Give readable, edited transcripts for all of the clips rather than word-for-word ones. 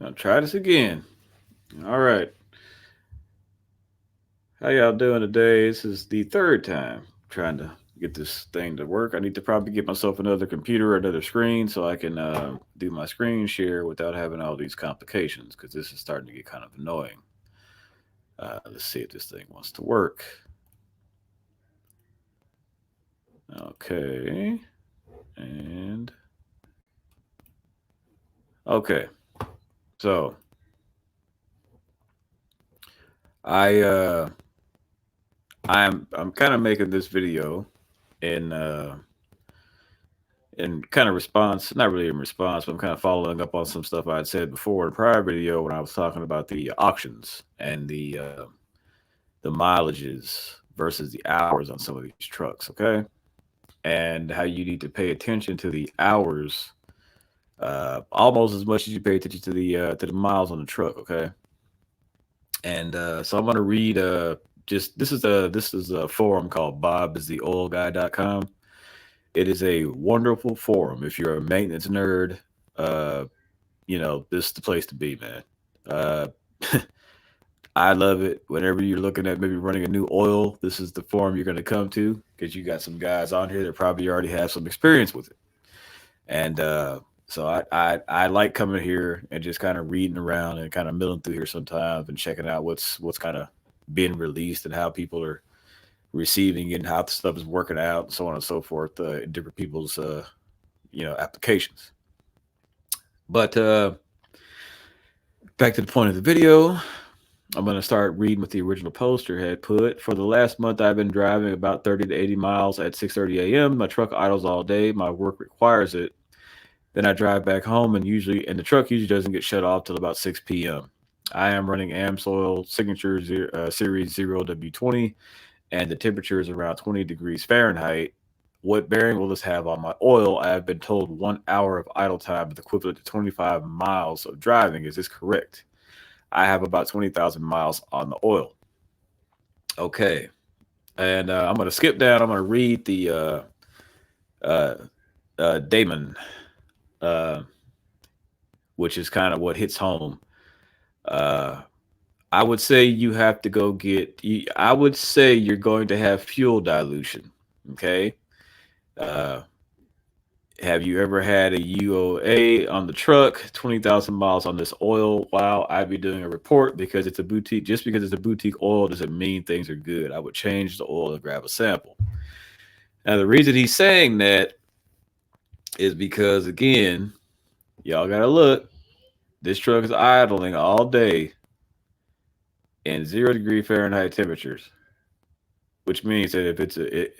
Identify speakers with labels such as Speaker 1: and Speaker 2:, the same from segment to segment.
Speaker 1: I'll try this again. All right. How y'all doing today? This is the third time trying to get this thing to work. I need to probably get myself another computer or another screen so I can do my screen share without having all these complications because this is starting to get kind of annoying. Let's see if this thing wants to work. Okay. And okay. So I I'm kind of making this video in kind of response, not really in response, but I'm kind of following up on some stuff I had said before in a prior video when I was talking about the auctions and the mileages versus the hours on some of these trucks, okay? And how you need to pay attention to the hours almost as much as you pay attention to the miles on the truck, okay? And so I'm gonna read just this is a forum called bobistheoilguy.com. It is a wonderful forum if you're a maintenance nerd. Uh, this is the place to be, man. Uh, I love it. Whenever you're looking at maybe running a new oil, this is the forum you're going to come to because you got some guys on here that probably already have some experience with it. And so I like coming here and just kind of reading around and kind of milling through here sometimes and checking out what's kind of being released and how people are receiving it and how the stuff is working out and so on and so forth in different people's applications. But back to the point of the video, I'm going to start reading what the original poster had put. For the last month, I've been driving about 30 to 80 miles at 6:30 a.m. My truck idles all day. My work requires it. Then I drive back home and the truck usually doesn't get shut off till about 6 p.m. I am running AmSoil Signature Series 0W20 and the temperature is around 20 degrees Fahrenheit. What bearing will this have on my oil? I have been told 1 hour of idle time is equivalent to 25 miles of driving. Is this correct? I have about 20,000 miles on the oil. Okay. And I'm going to skip down. I'm going to read the uh, Damon, uh, which is kind of what hits home. Uh, I would say you have to go I would say you're going to have fuel dilution. Okay. Uh, have you ever had a UOA on the truck? 20,000 miles on this oil. Wow, I'd be doing a report because it's a boutique. Just because it's a boutique oil doesn't mean things are good. I would change the oil and grab a sample. Now, the reason he's saying that is because, again, y'all got to look. This truck is idling all day in 0 degree Fahrenheit temperatures, which means that if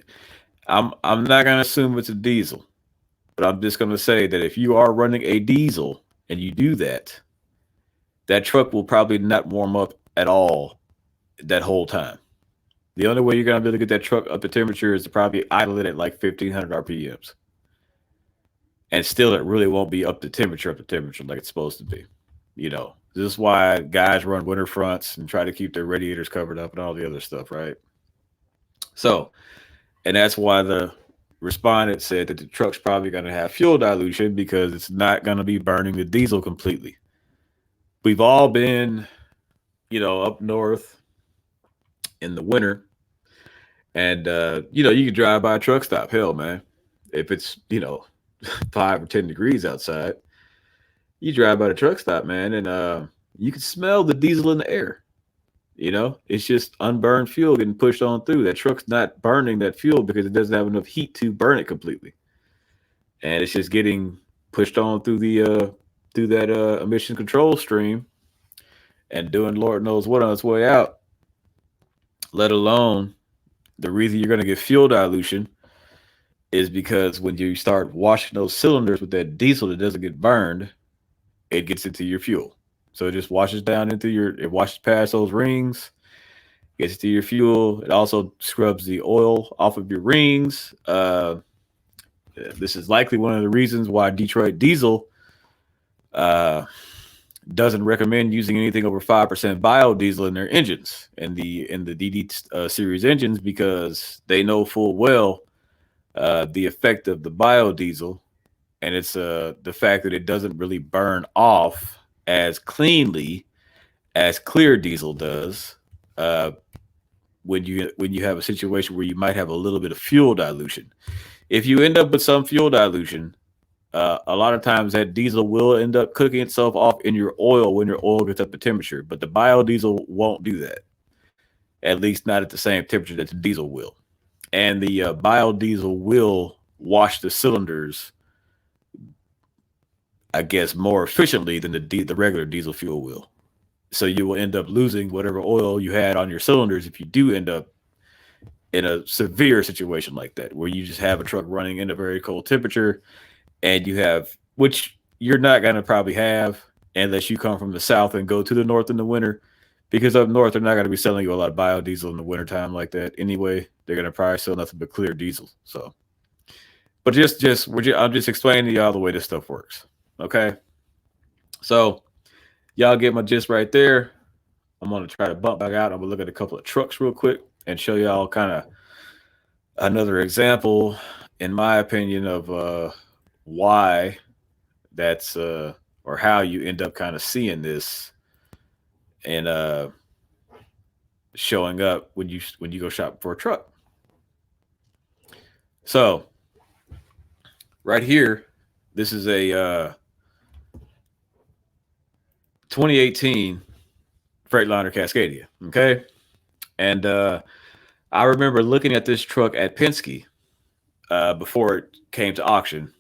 Speaker 1: I'm not gonna assume it's a diesel, but I'm just gonna say that if you are running a diesel and you do that, that truck will probably not warm up at all that whole time. The only way you're gonna be able to get that truck up to temperature is to probably idle it at like 1500 RPMs, and still it really won't be up to temperature like it's supposed to be. This is why guys run winter fronts and try to keep their radiators covered up and all the other stuff, right? So, and that's why the respondent said that the truck's probably going to have fuel dilution because it's not going to be burning the diesel completely. We've all been, up north in the winter, and you can drive by a truck stop. Hell, man, if it's 5 or 10 degrees outside, you drive by the truck stop, man, and you can smell the diesel in the air. It's just unburned fuel getting pushed on through. That truck's not burning that fuel because it doesn't have enough heat to burn it completely, and it's just getting pushed on through that emission control stream and doing Lord knows what on its way out. Let alone the reason you're going to get fuel dilution is because when you start washing those cylinders with that diesel that doesn't get burned, it gets into your fuel. So it just washes down it washes past those rings, gets into your fuel. It also scrubs the oil off of your rings. This is likely one of the reasons why Detroit Diesel uh, doesn't recommend using anything over 5% biodiesel in their engines and the DD series engines because they know full well the effect of the biodiesel and it's the fact that it doesn't really burn off as cleanly as clear diesel does. When you have a situation where you might have a little bit of fuel dilution. If you end up with some fuel dilution, a lot of times that diesel will end up cooking itself off in your oil when your oil gets up to temperature. But the biodiesel won't do that, at least not at the same temperature that the diesel will. And the biodiesel will wash the cylinders, I guess, more efficiently than the regular diesel fuel will. So you will end up losing whatever oil you had on your cylinders if you do end up in a severe situation like that, where you just have a truck running in a very cold temperature, and you have, which you're not going to probably have unless you come from the south and go to the north in the winter, because up north they're not going to be selling you a lot of biodiesel in the wintertime like that anyway. They're going to probably sell nothing but clear diesel. So, but I'm just explaining to y'all the way this stuff works. Okay, so y'all get my gist right there. I'm going to try to bump back out. I'm going to look at a couple of trucks real quick and show y'all kind of another example, in my opinion, of why that's or how you end up kind of seeing this and showing up when you go shop for a truck. So right here, this is a 2018 Freightliner Cascadia. Okay, and I remember looking at this truck at Penske before it came to auction,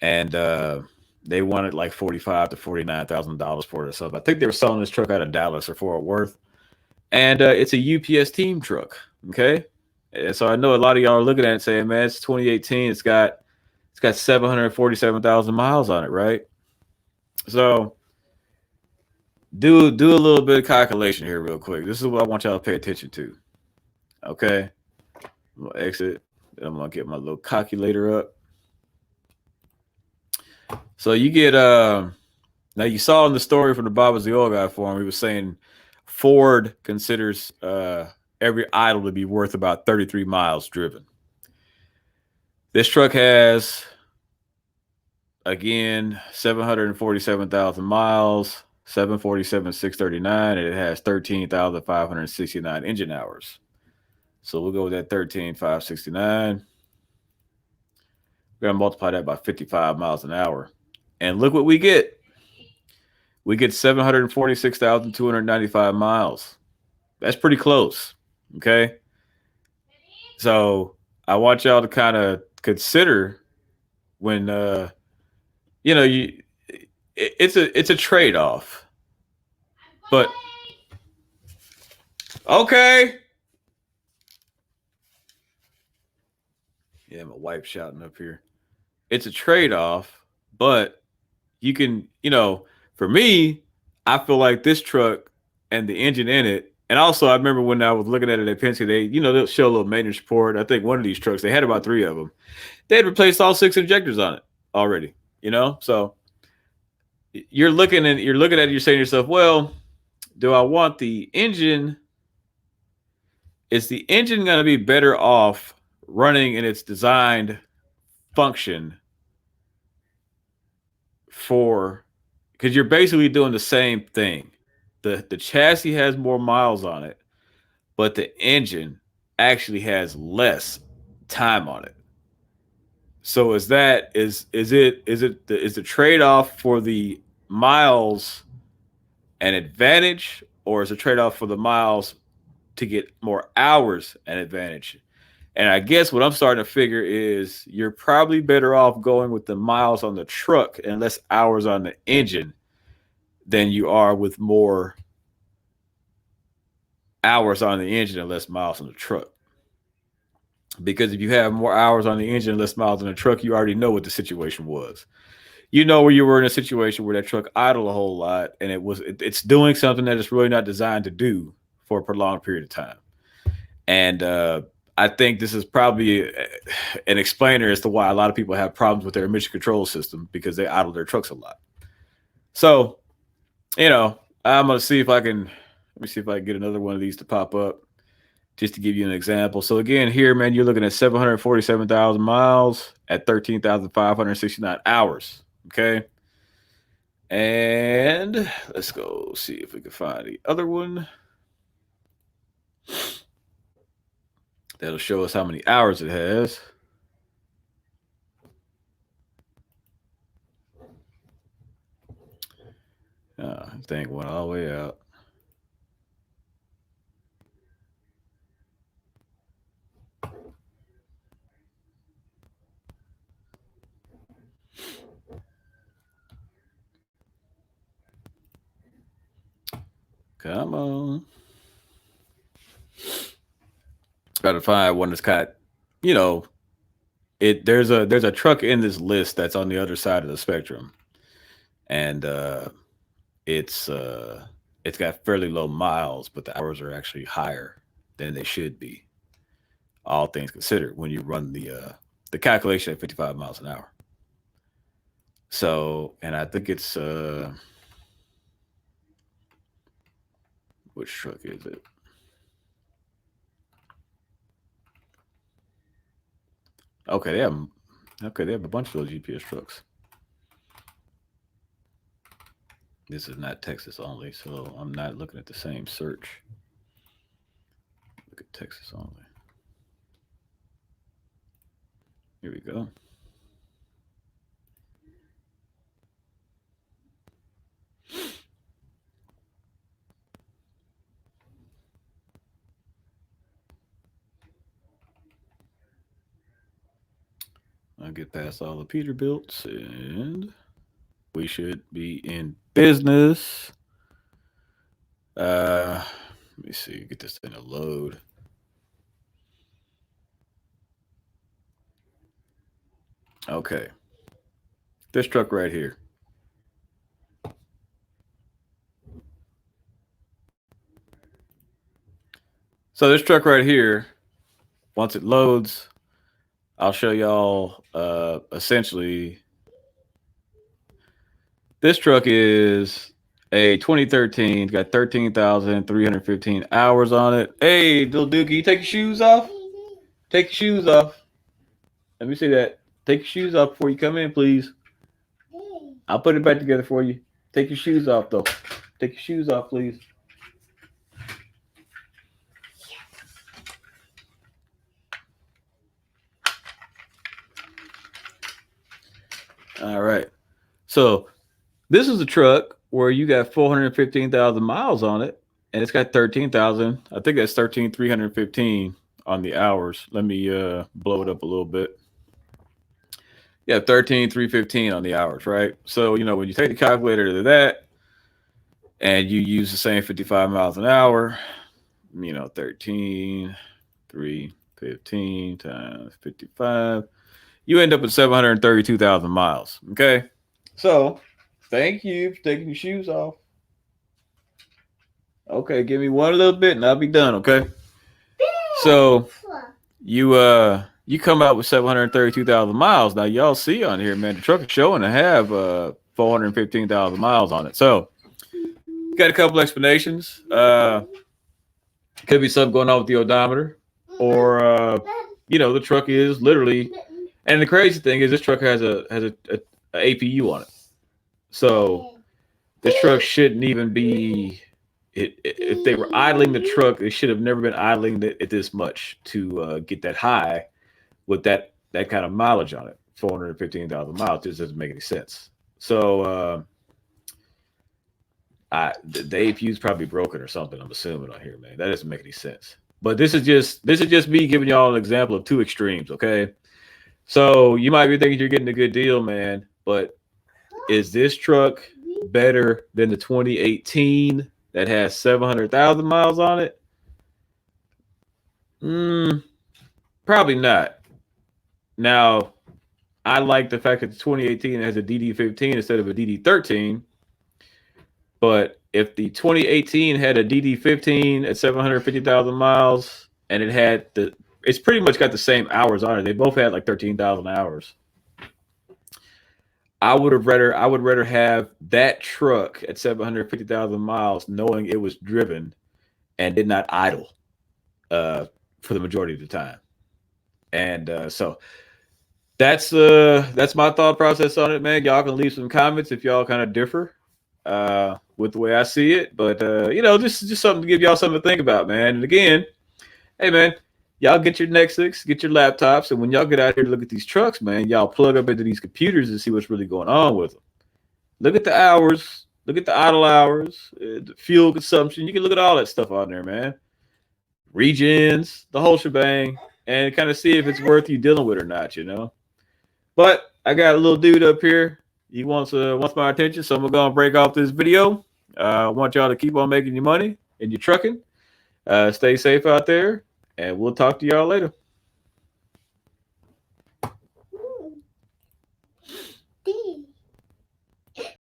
Speaker 1: and they wanted like $45,000 to $49,000 for it or something. I think they were selling this truck out of Dallas or Fort Worth, and it's a UPS team truck. Okay, and so I know a lot of y'all are looking at it and saying, "Man, it's 2018. It's got 747,000 miles on it, right?" So do a little bit of calculation here real quick. This is what I want y'all to pay attention to. Okay, I'm gonna exit. I'm gonna get my little calculator up. So you get now you saw in the story from the Bob was the Oil Guy forum, he was saying Ford considers every idle to be worth about 33 miles driven. This truck has, again, 747,000 miles, 747,639, and it has 13,569 engine hours. So we'll go with that 13,569. We're going to multiply that by 55 miles an hour. And look what we get. We get 746,295 miles. That's pretty close. Okay. So I want y'all to kind of consider when, it's a trade-off. But, okay. Yeah, my wife shouting up here. It's a trade-off, but you can, for me, I feel like this truck and the engine in it, and also I remember when I was looking at it at Penske, they'll show a little maintenance report. I think one of these trucks, they had about 3 of them. They had replaced all 6 injectors on it already, So you're looking at it, you're saying to yourself, well, do I want the engine? Is the engine going to be better off running in its designed function because you're basically doing the same thing. The chassis has more miles on it, but the engine actually has less time on it. So is the trade-off for the miles an advantage, or is the trade-off for the miles to get more hours an advantage? And I guess what I'm starting to figure is you're probably better off going with the miles on the truck and less hours on the engine than you are with more hours on the engine and less miles on the truck. Because if you have more hours on the engine and less miles on the truck, you already know what the situation was. You know where you were in a situation where that truck idled a whole lot, and it's doing something that it's really not designed to do for a prolonged period of time. And I think this is probably an explainer as to why a lot of people have problems with their emission control system, because they idle their trucks a lot. So, I'm going to see if I can get another one of these to pop up just to give you an example. So again, here, man, you're looking at 747,000 miles at 13,569 hours. Okay. And And let's go see if we can find the other one. That'll show us how many hours it has. Thing went all the way out. Come on. Got to find one that's got, you know, there's a truck in this list that's on the other side of the spectrum, and it's got fairly low miles, but the hours are actually higher than they should be, all things considered, when you run the calculation at 55 miles an hour. So, and I think it's which truck is it? Okay, they have a bunch of those GPS trucks. This is not Texas only, so I'm not looking at the same search. Look at Texas only. Here we go. I'll get past all the Peterbilts and we should be in business. Let me see, get this thing to load. Okay. This truck right here. So this truck right here, once it loads, I'll show y'all essentially. This truck is a 2013, got 13,315 hours on it. Hey, little dude, can you take your shoes off? Take your shoes off. Let me see that. Take your shoes off before you come in, please. I'll put it back together for you. Take your shoes off, though. Take your shoes off, please. All right. So this is a truck where you got 415,000 miles on it, and it's got 13,000. I think that's 13,315 on the hours. Let me blow it up a little bit. Yeah, 13,315 on the hours, right? So, when you take the calculator to that and you use the same 55 miles an hour, 13,315 times 55, you end up with 732,000 miles. Okay. So thank you for taking your shoes off. Okay, give me one little bit and I'll be done. Okay. So you come out with 732,000 miles. Now y'all see on here, man, the truck is showing to have 415,000 miles on it. So got a couple explanations. Could be something going on with the odometer, or the truck is literally. And the crazy thing is, this truck has a APU on it, so this truck shouldn't even be. If they were idling the truck, they should have never been idling it this much to get that high with that kind of mileage on it. 415,000 miles just doesn't make any sense. So the APU is probably broken or something. I'm assuming on here, man. That doesn't make any sense. But this is just me giving y'all an example of two extremes. Okay. So you might be thinking you're getting a good deal, man, but is this truck better than the 2018 that has 700,000 miles on it? Probably not. Now, I like the fact that the 2018 has a DD15 instead of a DD13, but if the 2018 had a DD15 at 750,000 miles and it had it's pretty much got the same hours on it. They both had like 13,000 hours. I would rather have that truck at 750,000 miles, knowing it was driven and did not idle for the majority of the time. And so that's my thought process on it, man. Y'all can leave some comments if y'all kind of differ. with the way I see it. But just something to give y'all something to think about, man. And again, hey man, y'all get your Nexus, get your laptops, and when y'all get out here to look at these trucks, man, y'all plug up into these computers and see what's really going on with them. Look at the hours, look at the idle hours, the fuel consumption. You can look at all that stuff on there, man. Regens, the whole shebang, and kind of see if it's worth you dealing with or not, you know. But I got a little dude up here. He wants my attention, so I'm gonna break off this video. I want y'all to keep on making your money in your trucking. Stay safe out there, and we'll talk to y'all later.